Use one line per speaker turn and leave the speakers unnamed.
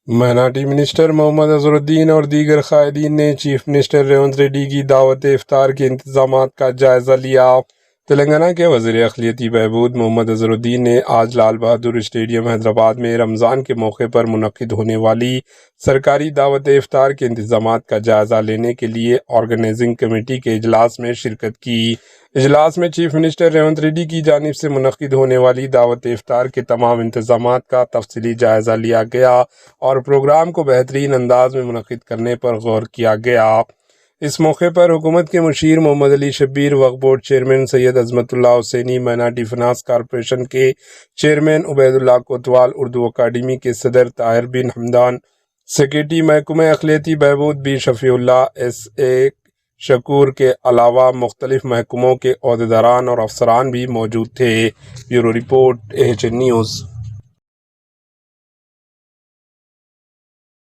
میناٹی minister محمد اظہرالدین اور دیگر قائدین نے چیف منسٹر ریونت ریڈی کی دعوت افطار کے انتظامات کا جائزہ لیا۔ تلنگانہ کے وزیر اقلیتی بہبود محمد اظہرالدین نے آج لال بہادر اسٹیڈیم حیدرآباد میں رمضان کے موقع پر منعقد ہونے والی سرکاری دعوت افطار کے انتظامات کا جائزہ لینے کے لیے آرگنائزنگ کمیٹی کے اجلاس میں شرکت کی۔ اجلاس میں چیف منسٹر ریونت ریڈی کی جانب سے منعقد ہونے والی دعوت افطار کے تمام انتظامات کا تفصیلی جائزہ لیا گیا اور پروگرام کو بہترین انداز میں منعقد کرنے پر غور کیا گیا۔ اس موقع پر حکومت کے مشیر محمد علی شبیر، وقف بورڈ چیئرمین سید عظمت اللہ حسینی، میناٹی فنانس کارپوریشن کے چیئرمین عبید اللہ کوتوال، اردو اکیڈمی کے صدر طاہر بن حمدان، سیکریٹری محکمہ اقلیتی بہبود be Shafi Allah, S A شکور کے علاوہ مختلف محکموں کے عہدیداران اور افسران بھی موجود تھے۔ Bureau report AHN news.